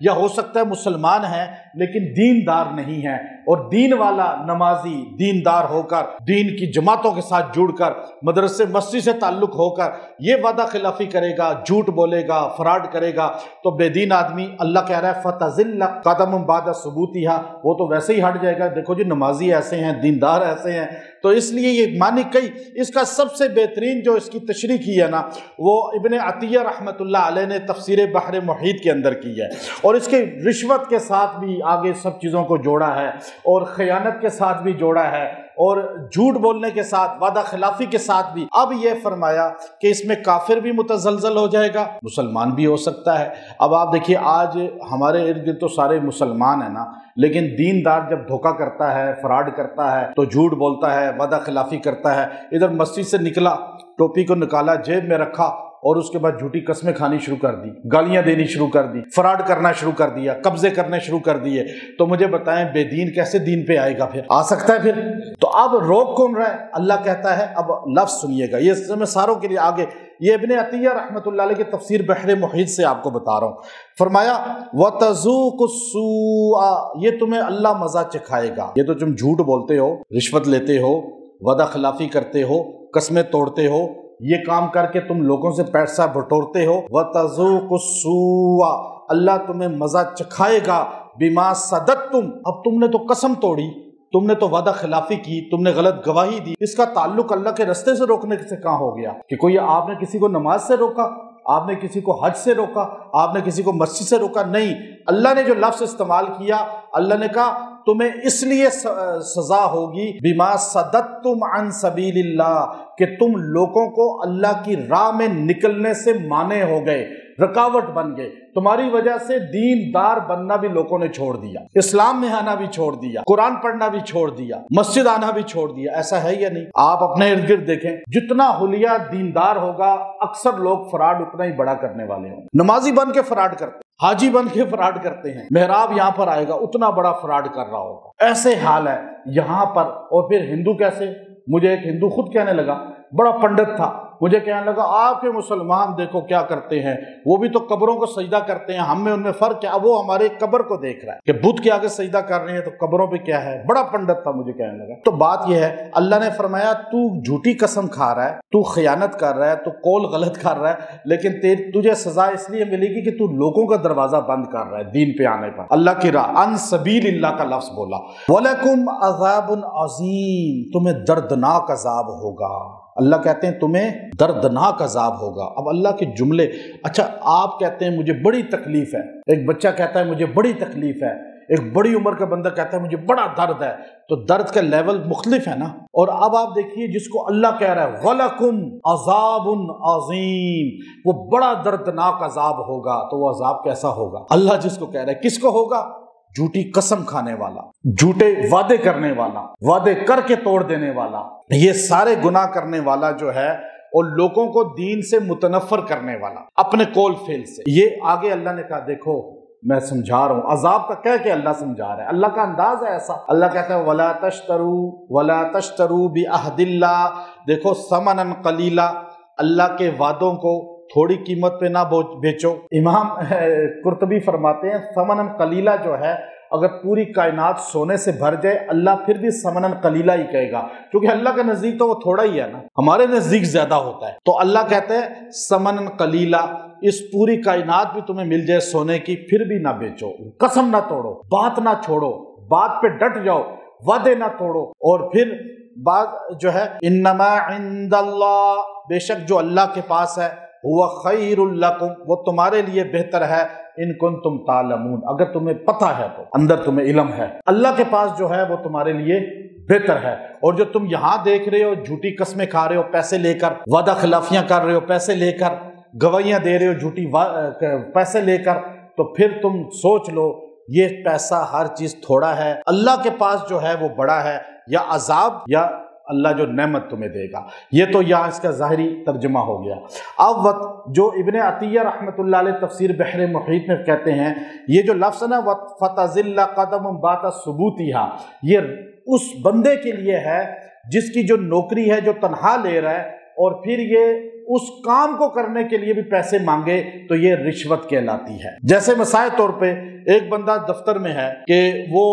یا ہو سکتا ہے مسلمان ہیں لیکن دیندار نہیں ہیں، اور دین والا نمازی دیندار ہو کر دین کی جماعتوں کے ساتھ جڑ کر مدرسے مسجد سے تعلق ہو کر یہ وعدہ خلافی کرے گا، جھوٹ بولے گا، فراڈ کرے گا، تو بے دین آدمی اللہ کہہ رہا ہے فتزل قدم بعد ثبوتها، وہ تو ویسے ہی ہٹ جائے گا۔ دیکھو جی نمازی ایسے ہیں، دیندار ایسے ہیں، تو اس لیے یہ معنی کئی اس کا سب سے بہترین جو اس کی تشریح کی ہے نا وہ ابن عطیہ رحمۃ اللہ علیہ نے تفسیر بحر محیط کے اندر کی ہے، اور اس کے رشوت کے ساتھ بھی آگے سب چیزوں کو جوڑا ہے، اور خیانت کے ساتھ بھی جوڑا ہے، اور جھوٹ بولنے کے ساتھ، وعدہ خلافی کے ساتھ بھی۔ اب یہ فرمایا کہ اس میں کافر بھی متزلزل ہو جائے گا، مسلمان بھی ہو سکتا ہے۔ اب آپ دیکھیے آج ہمارے ارد گرد تو سارے مسلمان ہیں نا، لیکن دیندار جب دھوکہ کرتا ہے، فراڈ کرتا ہے، تو جھوٹ بولتا ہے، وعدہ خلافی کرتا ہے، ادھر مسجد سے نکلا، ٹوپی کو نکالا، جیب میں رکھا، اور اس کے بعد جھوٹی قسمیں کھانی شروع کر دی، گالیاں دینی شروع کر دی، فراڈ کرنا شروع کر دیا، قبضے کرنے شروع کر دیے، تو مجھے بتائیں بے دین کیسے دین پہ آئے گا؟ پھر آ سکتا ہے پھر؟ تو اب روک کون رہا ہے؟ اللہ کہتا ہے، اب لفظ سنیے گا، یہ میں ساروں کے لیے آگے یہ ابن عطیہ رحمۃ اللہ علیہ کی تفسیر بحر محیط سے آپ کو بتا رہا ہوں۔ فرمایا وَتَذُوقُ السُّوءَ، یہ تمہیں اللہ مزہ چکھائے گا۔ یہ تو تم جھوٹ بولتے ہو، رشوت لیتے ہو، وعدہ خلافی کرتے ہو، قسمیں توڑتے ہو، یہ کام کر کے تم لوگوں سے پیسہ بٹورتے ہو۔ وَتَذُوقُ السُّوءَ، اللہ تمہیں مزہ چکھائے گا بِمَا صَدَدتُم، اب تم نے تو قسم توڑی، تم نے تو وعدہ خلافی کی، تم نے غلط گواہی دی، اس کا تعلق اللہ کے رستے سے روکنے سے کہاں ہو گیا؟ کہ کوئی آپ نے کسی کو نماز سے روکا، آپ نے کسی کو حج سے روکا، آپ نے کسی کو مسجد سے روکا؟ نہیں، اللہ نے جو لفظ استعمال کیا، اللہ نے کہا تمہیں اس لیے سزا ہوگی بما صددتم عن سبیل اللہ، کہ تم لوگوں کو اللہ کی راہ میں نکلنے سے مانے ہو گئے، رکاوٹ بن گئے، تمہاری وجہ سے دیندار بننا بھی لوگوں نے چھوڑ دیا، اسلام میں آنا بھی چھوڑ دیا، قرآن پڑھنا بھی چھوڑ دیا، مسجد آنا بھی چھوڑ دیا۔ ایسا ہے یا نہیں؟ آپ اپنے ارد گرد دیکھیں، جتنا حلیہ دیندار ہوگا اکثر لوگ فراڈ اتنا ہی بڑا کرنے والے ہوں۔ نمازی بن کے فراڈ کرتے، حاجی بن کے فراڈ کرتے ہیں، محراب یہاں پر آئے گا اتنا بڑا فراڈ کر رہا ہوگا۔ ایسے حال ہے یہاں پر۔ اور پھر ہندو کیسے؟ مجھے ایک ہندو خود کہنے لگا، بڑا پنڈت تھا، مجھے کہنے لگا آپ کے مسلمان دیکھو کیا کرتے ہیں، وہ بھی تو قبروں کو سجدہ کرتے ہیں، ہم میں ان میں فرق کیا؟ وہ ہمارے قبر کو دیکھ رہا ہے کہ بت کے آگے سجدہ کر رہے ہیں تو قبروں پہ کیا ہے؟ بڑا پنڈت تھا، مجھے کہنے لگا۔ تو بات یہ ہے، اللہ نے فرمایا تو جھوٹی قسم کھا رہا ہے، تو خیانت کر رہا ہے، تو قول غلط کر رہا ہے، لیکن تجھے سزا اس لیے ملے گی کہ تو لوگوں کا دروازہ بند کر رہا ہے دین پہ آنے پر۔ اللہ کی راہ، ان سبیل اللہ کا لفظ بولا۔ وَلَكُمْ عَذَابٌ عَظِيمٌ، تمہیں دردناک عذاب ہوگا۔ اللہ کہتے ہیں تمہیں دردناک عذاب ہوگا۔ اب اللہ کے جملے، اچھا آپ کہتے ہیں مجھے بڑی تکلیف ہے، ایک بچہ کہتا ہے مجھے بڑی تکلیف ہے، ایک بڑی عمر کا بندہ کہتا ہے مجھے بڑا درد ہے، تو درد کا لیول مختلف ہے نا۔ اور اب آپ دیکھیے جس کو اللہ کہہ رہا ہے وَلَكُمْ عَذَابٌ عَظِيمٌ، وہ بڑا دردناک عذاب ہوگا، تو وہ عذاب کیسا ہوگا؟ اللہ جس کو کہہ رہا ہے کس کو ہوگا؟ جھوٹی قسم کھانے والا، جھوٹے وعدے کرنے والا، وعدے کر کے توڑ دینے والا، یہ سارے گناہ کرنے والا جو ہے، اور لوگوں کو دین سے متنفر کرنے والا اپنے قول فعل سے۔ یہ آگے اللہ نے کہا دیکھو میں سمجھا رہا ہوں، عذاب کا کہہ کے اللہ سمجھا رہا ہے، اللہ کا انداز ہے ایسا۔ اللہ کہتا ہے وَلَا تَشْتَرُوا بِعَهْدِ اللَّهِ، دیکھو ثمنًا قلیلا، اللہ کے وعدوں کو تھوڑی قیمت پہ نہ بیچو۔ امام قرطبی فرماتے ہیں ثمنًا قلیلا جو ہے، اگر پوری کائنات سونے سے بھر جائے اللہ پھر بھی ثمنًا قلیلا ہی کہے گا، کیونکہ اللہ کا نزدیک تو وہ تھوڑا ہی ہے نا، ہمارے نزدیک زیادہ ہوتا ہے۔ تو اللہ کہتے ہیں ثمنًا قلیلا، اس پوری کائنات بھی تمہیں مل جائے سونے کی پھر بھی نہ بیچو، قسم نہ توڑو، بات نہ چھوڑو، بات پہ ڈٹ جاؤ، وعدے نہ توڑو۔ اور پھر بات جو ہے انما عند اللہ، بے شک جو اللہ کے پاس ہے، هو خیر لکم، وہ تمہارے لیے بہتر ہے، ان کنتم تعلمون، اگر تمہیں پتہ ہے تو، اندر تمہیں علم ہے، اللہ کے پاس جو ہے وہ تمہارے لیے بہتر ہے۔ اور جو تم یہاں دیکھ رہے ہو جھوٹی قسمیں کھا رہے ہو پیسے لے کر، وعدہ خلافیاں کر رہے ہو پیسے لے کر، گواہیاں دے رہے ہو جھوٹی پیسے لے کر، تو پھر تم سوچ لو یہ پیسہ ہر چیز تھوڑا ہے، اللہ کے پاس جو ہے وہ بڑا ہے، یا عذاب یا اللہ جو نعمت تمہیں دے گا۔ یہ تو یہاں اس کا ظاہری ترجمہ ہو گیا۔ اب جو ابن عطیہ رحمۃ اللہ علیہ تفسیر بحر محیط میں کہتے ہیں، یہ جو لفظ ہے نا فَتَزِلَّ قَدَمٌ بَعْدَ ثُبُوتِهَا، یہ اس بندے کے لیے ہے جس کی جو نوکری ہے جو تنخواہ لے رہا ہے، اور پھر یہ اس کام کو کرنے کے لیے بھی پیسے مانگے تو یہ رشوت کہلاتی ہے۔ جیسے مثال طور پہ ایک بندہ دفتر میں ہے کہ وہ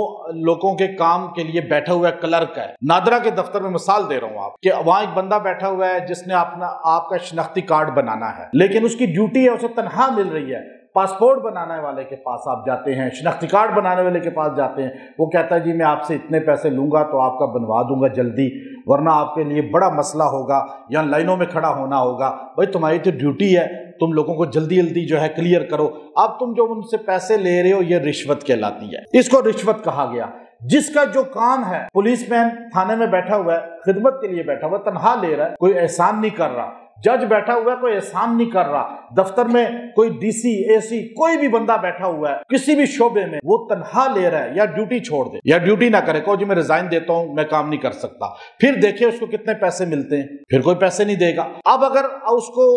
لوگوں کے کام کے لیے بیٹھا ہوا ہے، کلرک ہے، نادرا کے دفتر میں مثال دے رہا ہوں آپ کہ وہاں ایک بندہ بیٹھا ہوا ہے جس نے آپ کا شناختی کارڈ بنانا ہے، لیکن اس کی ڈیوٹی ہے، اسے تنخواہ مل رہی ہے۔ پاسپورٹ بنانے والے کے پاس آپ جاتے ہیں، شناختی کارڈ بنانے والے کے پاس جاتے ہیں، وہ کہتا ہے جی میں آپ سے اتنے پیسے لوں گا تو آپ کا بنوا دوں گا جلدی، ورنہ آپ کے لیے بڑا مسئلہ ہوگا، یا لائنوں میں کھڑا ہونا ہوگا۔ بھائی تمہاری تو ڈیوٹی ہے، تم لوگوں کو جلدی جلدی جو ہے کلیئر کرو۔ اب تم جو ان سے پیسے لے رہے ہو یہ رشوت کہلاتی ہے، اس کو رشوت کہا گیا۔ جس کا جو کام ہے، پولیس مین تھانے میں بیٹھا ہوا ہے، خدمت کے لیے بیٹھا ہوا ہے، تنخواہ لے رہا ہے، کوئی احسان نہیں کر رہا۔ جج بیٹھا ہوا ہے، کوئی احسان نہیں کر رہا۔ دفتر میں کوئی ڈی سی، اے سی، کوئی بھی بندہ بیٹھا ہوا ہے کسی بھی شعبے میں، وہ تنخواہ لے رہا ہے، یا ڈیوٹی چھوڑ دے یا ڈیوٹی نہ کرے، کہو جی میں ریزائن دیتا ہوں، میں کام نہیں کر سکتا، پھر دیکھیں اس کو کتنے پیسے ملتے ہیں، پھر کوئی پیسے نہیں دے گا۔ اب اگر اس کو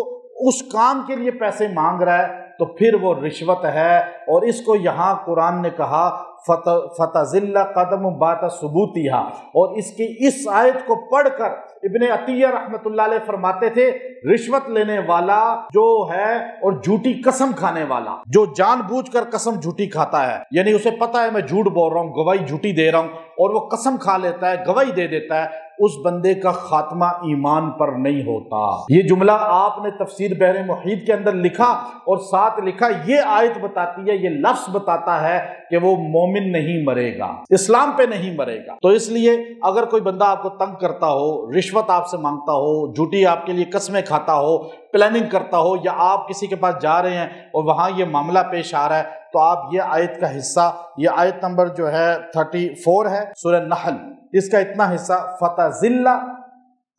اس کام کے لیے پیسے مانگ رہا ہے تو پھر وہ رشوت ہے، اور اس کو یہاں قرآن نے کہا فَتَزِلَّ قَدَمُ بَعْدَ ثُبُوتِهَا، اور اس کی اس آیت کو پڑھ کر ابن عطیہ رحمۃ اللہ علیہ فرماتے تھے رشوت لینے والا جو ہے اور جھوٹی قسم کھانے والا، جو جان بوجھ کر قسم جھوٹی کھاتا ہے، یعنی اسے پتا ہے میں جھوٹ بول رہا ہوں، گواہی جھوٹی دے رہا ہوں، اور وہ قسم کھا لیتا ہے، گواہی دے دیتا ہے، اس بندے کا خاتمہ ایمان پر نہیں ہوتا۔ یہ جملہ آپ نے تفسیر بحر محیط کے اندر لکھا، اور ساتھ لکھا یہ آیت بتاتی ہے، یہ لفظ بتاتا ہے کہ وہ مومن نہیں مرے گا، اسلام پہ نہیں مرے گا۔ تو اس لیے اگر کوئی بندہ آپ کو تنگ کرتا ہو، رشوت آپ سے مانگتا ہو، جھوٹی آپ کے لیے قسمیں کھاتا ہو، پلاننگ کرتا ہو، یا آپ کسی کے پاس جا رہے ہیں اور وہاں یہ معاملہ پیش آ رہا ہے، تو آپ یہ آیت کا حصہ، یہ آیت نمبر جو ہے 34 ہے سورہ نحل، اس کا اتنا حصہ فَتَزِلَّ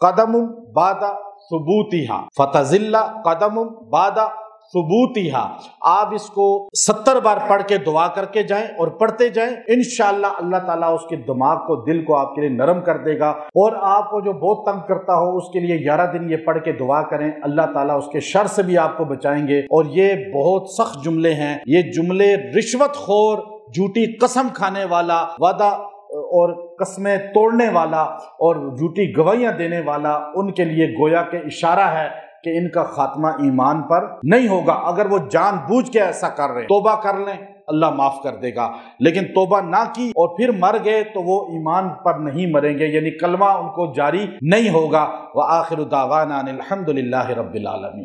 قَدَمٌ بَعْدَ ثُبُوتِهَا، فَتَزِلَّ قَدَمٌ بَعْدَ ثُبُوتِهَا، آپ اس کو 70 بار پڑھ کے دعا کر کے جائیں اور پڑھتے جائیں، انشاءاللہ اللہ تعالیٰ اس کے دماغ کو، دل کو آپ کے لیے نرم کر دے گا۔ اور آپ کو جو بہت تنگ کرتا ہو اس کے لیے 11 دن یہ پڑھ کے دعا کریں، اللہ تعالیٰ اس کے شر سے بھی آپ کو بچائیں گے۔ اور یہ بہت سخت جملے ہیں، یہ جملے رشوت خور، جھوٹی قسم کھانے والا، وعدہ اور قسمیں توڑنے والا اور جھوٹی گواہیاں دینے والا، ان کے لیے گویا کہ اشارہ ہے کہ ان کا خاتمہ ایمان پر نہیں ہوگا۔ اگر وہ جان بوجھ کے ایسا کر رہے ہیں، توبہ کر لیں، اللہ معاف کر دے گا، لیکن توبہ نہ کی اور پھر مر گئے تو وہ ایمان پر نہیں مریں گے، یعنی کلمہ ان کو جاری نہیں ہوگا۔ وآخر دعوانا ان الحمد للہ رب العالمین۔